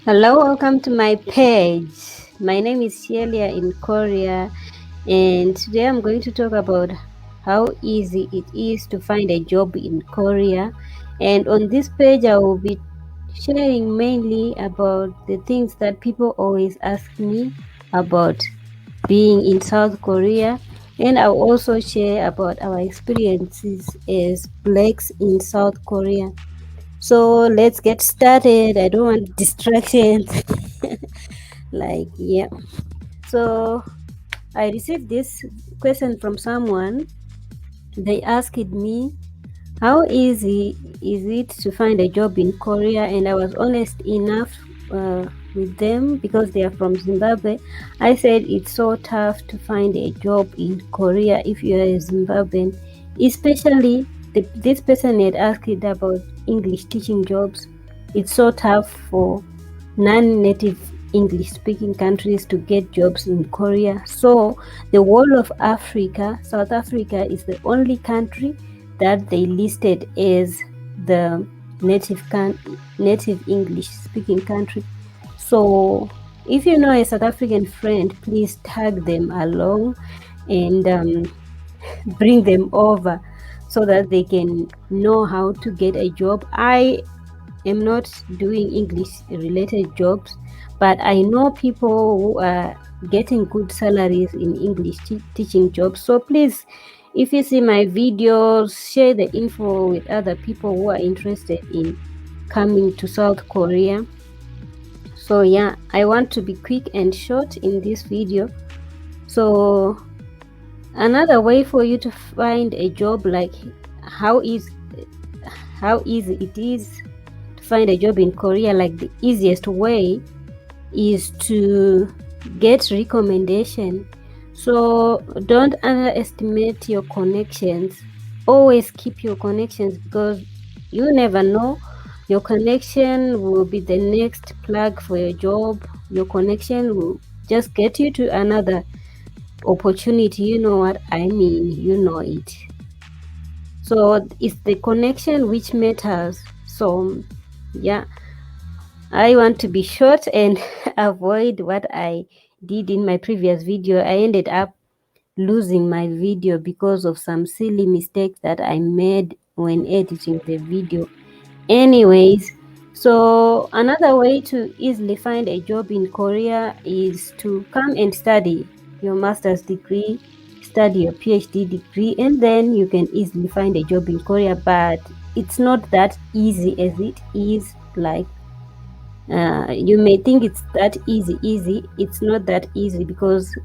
Hello, welcome to my page. My name is SHIYELIA in Korea, and today I'm going to talk about how easy it is to find a job in Korea. And on this page, I will be sharing mainly about the things that people always ask me about being in South Korea, and I'll also share about our experiences as blacks in South Korea. So let's get started. I don't want distractions. Yeah. So I received this question from someone. They asked me, how easy is it to find a job in Korea? And I was honest enough with them because they are from Zimbabwe. I said it's so tough to find a job in Korea if you are a Zimbabwean, especially this person had asked about English teaching jobs. It's so tough for non-native English speaking countries to get jobs in Korea. So the whole of Africa, South Africa is the only country that they listed as the native English speaking country. So if you know a South African friend, please tag them along and bring them over so that they can know how to get a job. I am not doing English related jobs, but I know people who are getting good salaries in English teaching jobs. So please, if you see my videos, share the info with other people who are interested in coming to South Korea. So yeah, I want to be quick and short in this video. So another way for you to find a job, like how is how easy it is to find a job in Korea, like the easiest way is to get recommendation. So don't underestimate your connections. Always keep your connections because you never know. Your connection will be the next plug for your job. Your connection will just get you to another opportunity. You know what I mean? You know it. So it's the connection which matters. So yeah, I want to be short and avoid what I did in my previous video. I ended up losing my video because of some silly mistakes that I made when editing the video. Anyways, so another way to easily find a job in Korea is to come and study your master's degree, study your PhD degree, and then you can easily find a job in Korea. But it's not that easy as it is like you may think it's that easy. It's not that easy because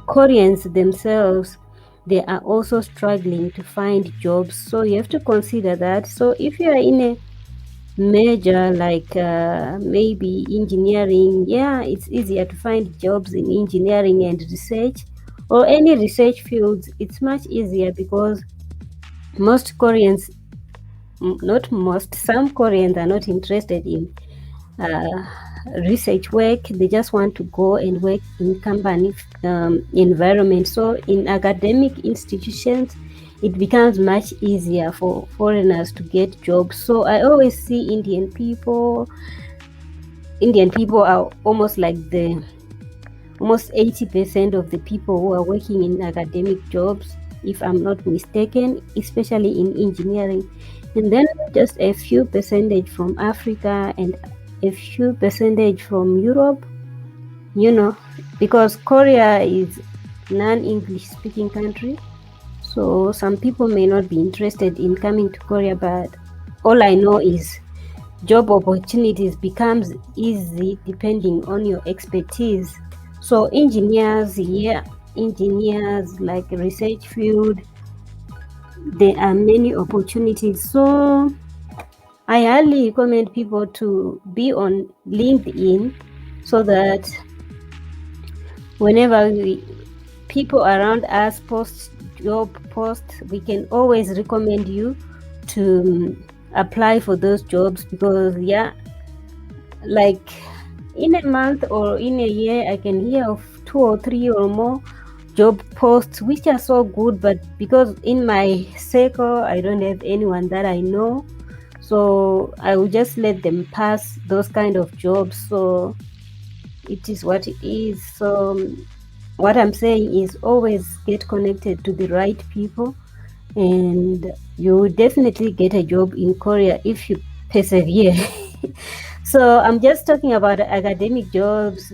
Koreans themselves, they are also struggling to find jobs. So you have to consider that. So if you are in a major like maybe engineering, yeah, it's easier to find jobs in engineering and research or any research fields. It's much easier because most Koreans, not most, some Koreans are not interested in uh, research work. They just want to go and work in company environment. So in academic institutions, it becomes much easier for foreigners to get jobs. So I always see Indian people are almost like the almost 80% of the people who are working in academic jobs, if I'm not mistaken, especially in engineering. And then just a few percentage from Africa and a few percentage from Europe, because Korea is non-English speaking country. So some people may not be interested in coming to Korea, but all I know is job opportunities becomes easy depending on your expertise. So engineers, yeah, engineers like research field, there are many opportunities. So I highly recommend people to be on LinkedIn so that whenever people around us post job posts, we can always recommend you to apply for those jobs because yeah, like in a month or in a year, I can hear of 2 or 3 or more job posts which are so good, but because in my circle I don't have anyone that I know, So I will just let them pass those kind of jobs. So it is what it is. So what I'm saying is always get connected to the right people, and you will definitely get a job in Korea if you persevere. So I'm just talking about academic jobs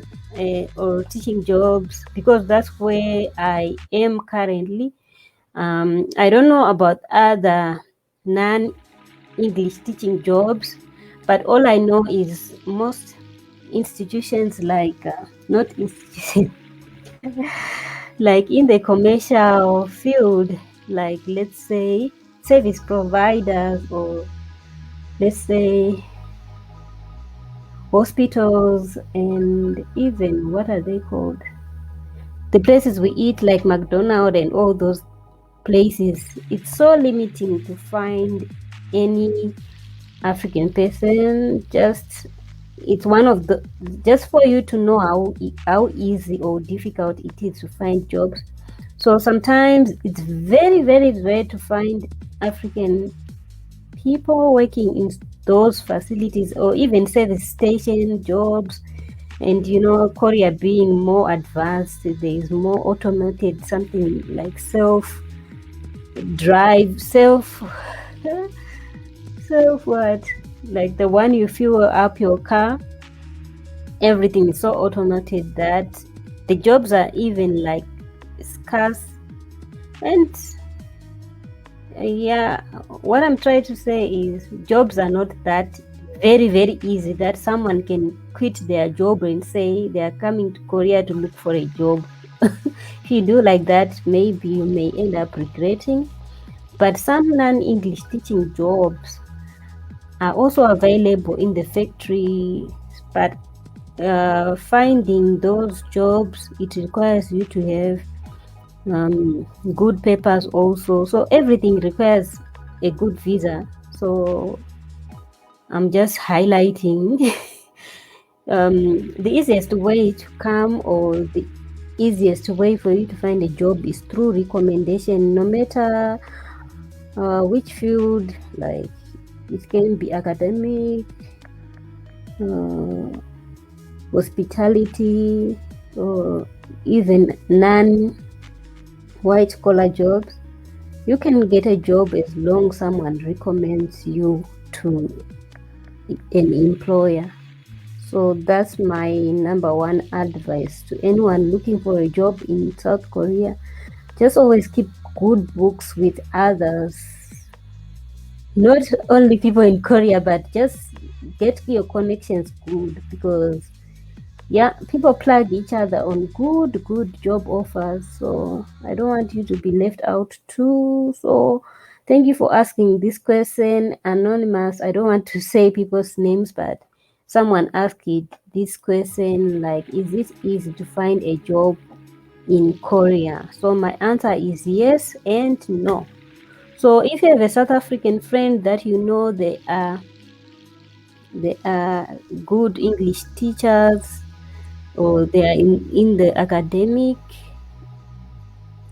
or teaching jobs because that's where I am currently. I don't know about other non English teaching jobs, but all I know is most institutions like not institutions like in the commercial field, like let's say service providers, or let's say hospitals, and even what are they called, the places we eat like McDonald's and all those places. It's so limiting to find any African person. Just it's one of the, just for you to know how easy or difficult it is to find jobs. So sometimes it's very very rare to find African people working in those facilities or even service station jobs. And Korea being more advanced, there is more automated, something like self drive, self what, like the one you fuel up your car. Everything is so automated that the jobs are even like scarce. And yeah, what I'm trying to say is jobs are not that very very easy that someone can quit their job and say they are coming to Korea to look for a job. If you do like that, maybe you may end up regretting. But some non-English teaching jobs are also available in the factory, but finding those jobs, it requires you to have good papers also. So everything requires a good visa. So I'm just highlighting the easiest way to come, or the easiest way for you to find a job is through recommendation, no matter which field. Like it can be academic, hospitality, or even non-white collar jobs. You can get a job as long someone recommends you to an employer. So that's my number one advice to anyone looking for a job in South Korea. Just always keep good books with others, not only people in Korea, but just get your connections good, because yeah, people plug each other on good job offers. So I don't want you to be left out too. So thank you for asking this question, anonymous. I don't want to say people's names, but someone asked it, this question, like, is it easy to find a job in Korea? So my answer is yes and no. So if you have a South African friend that they are good English teachers, or they are in the academic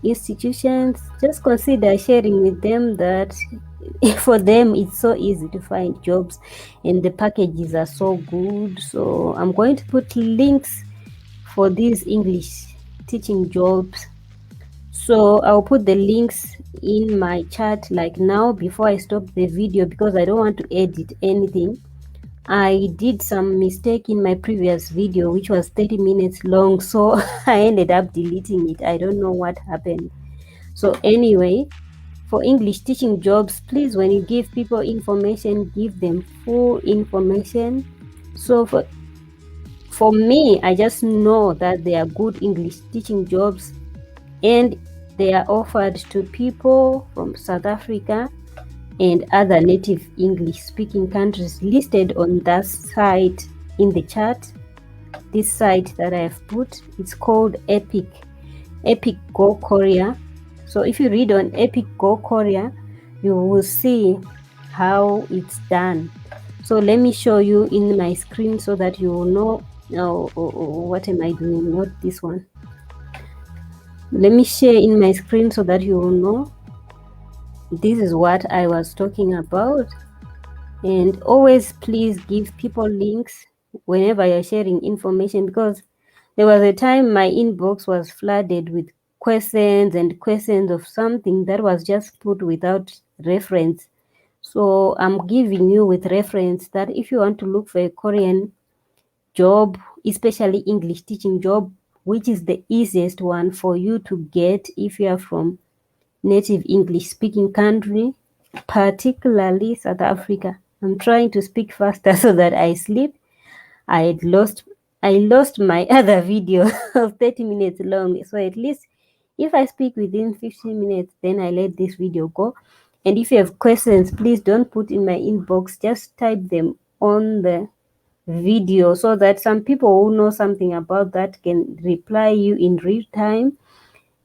institutions, just consider sharing with them that for them it's so easy to find jobs and the packages are so good. So I'm going to put links for these English teaching jobs. So I'll put the links in my chat like now before I stop the video, because I don't want to edit anything. I did some mistake in my previous video, which was 30 minutes long, so I ended up deleting it. I don't know what happened. So anyway, for English teaching jobs, please, when you give people information, give them full information. So for me, I just know that they are good English teaching jobs, and they are offered to people from South Africa and other native English speaking countries listed on that site in the chat. This site that I have put, it's called Epik Go Korea. So if you read on Epik Go Korea, you will see how it's done. So let me show you in my screen so that you will know. What am I doing? Not this one. Let me share in my screen so that you will know. This is what I was talking about. And always please give people links whenever you're sharing information, because there was a time my inbox was flooded with questions and questions of something that was just put without reference. So I'm giving you with reference that if you want to look for a Korean job, especially English teaching job, which is the easiest one for you to get if you are from native English speaking country, particularly South Africa. I'm trying to speak faster so that I sleep. I had lost I lost my other video of 30 minutes long. So at least if I speak within 15 minutes, then I let this video go. And if you have questions, please don't put in my inbox. Just type them on the video so that some people who know something about that can reply you in real time.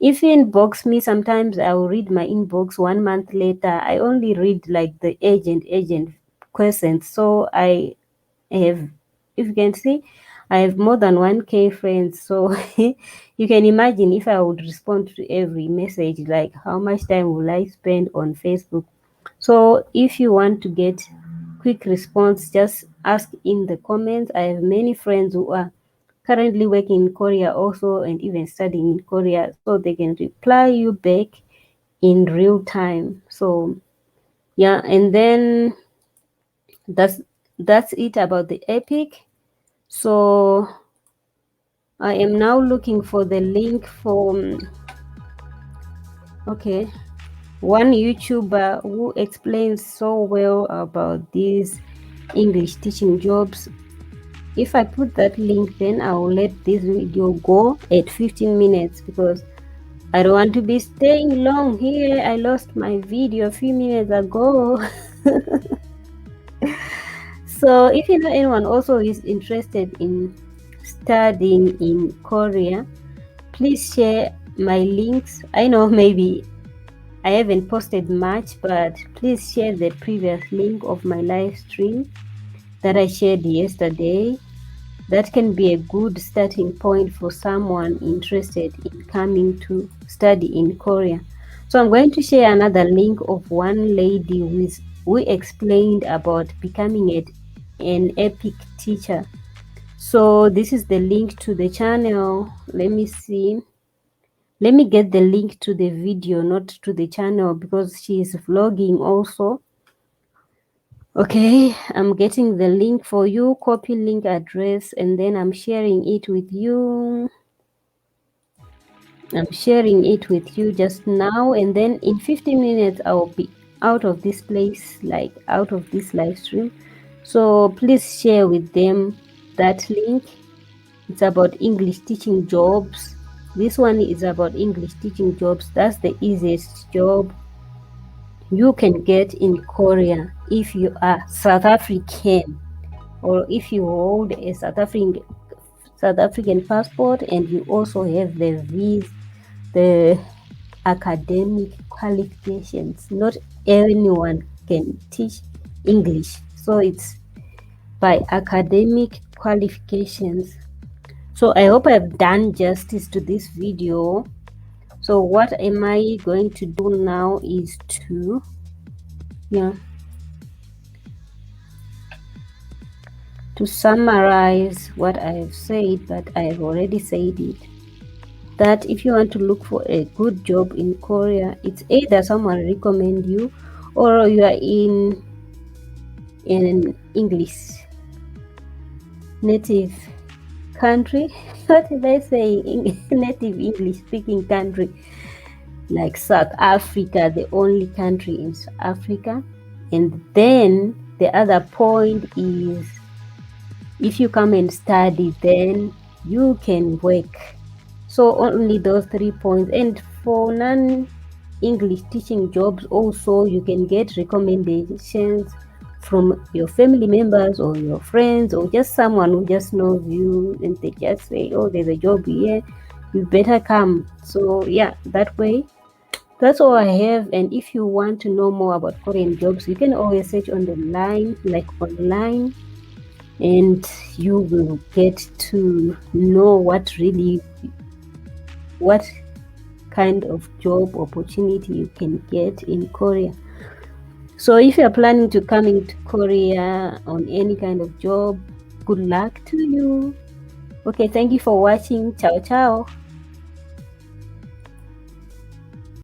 If you inbox me, sometimes I will read my inbox 1 month later. I only read like the agent questions. So I have, if you can see, I have more than 1K friends. So you can imagine if I would respond to every message, like how much time will I spend on Facebook? So if you want to get quick response, just ask in the comments. I have many friends who are currently working in Korea also and even studying in Korea, so they can reply you back in real time. So yeah, and then that's that's it about the Epic. So I am now looking for the link for okay, one YouTuber who explains so well about these English teaching jobs. If I put that link, then I will let this video go at 15 minutes because I don't want to be staying long here. I lost my video a few minutes ago. So if you know anyone also is interested in studying in Korea, please share my links. I know maybe I haven't posted much, but please share the previous link of my live stream that I shared yesterday. That can be a good starting point for someone interested in coming to study in Korea. So I'm going to share another link of one lady who explained about becoming an Epik teacher. So this is the link to the channel. Let me see. Let me get the link to the video, not to the channel, because she is vlogging also. Okay, I'm getting the link for you, copy link address, and then I'm sharing it with you. I'm sharing it with you just now, and then in 15 minutes I will be out of this place, like out of this live stream. So please share with them that link. It's about English teaching jobs. This one is about English teaching jobs. That's the easiest job you can get in Korea if you are South African, or if you hold a South African passport and you also have the academic qualifications. Not anyone can teach English, so it's by academic qualifications. So I hope I've done justice to this video. So what am I going to do now is to summarize what I have said, but I have already said it. That if you want to look for a good job in Korea, it's either someone recommend you or you are in an English native country. What did I say? Native English speaking country like South Africa, the only country in South Africa. And then the other point is if you come and study, then you can work. So only those 3 points. And for non-English teaching jobs also, you can get recommendations from your family members or your friends or just someone who just knows you, and they just say, oh, there's a job here, you better come. So yeah, that way. That's all I have. And if you want to know more about Korean jobs, you can always search on the line, like online, and you will get to know what kind of job opportunity you can get in Korea. So if you're planning to come into Korea on any kind of job, good luck to you. Okay, thank you for watching. Ciao, ciao.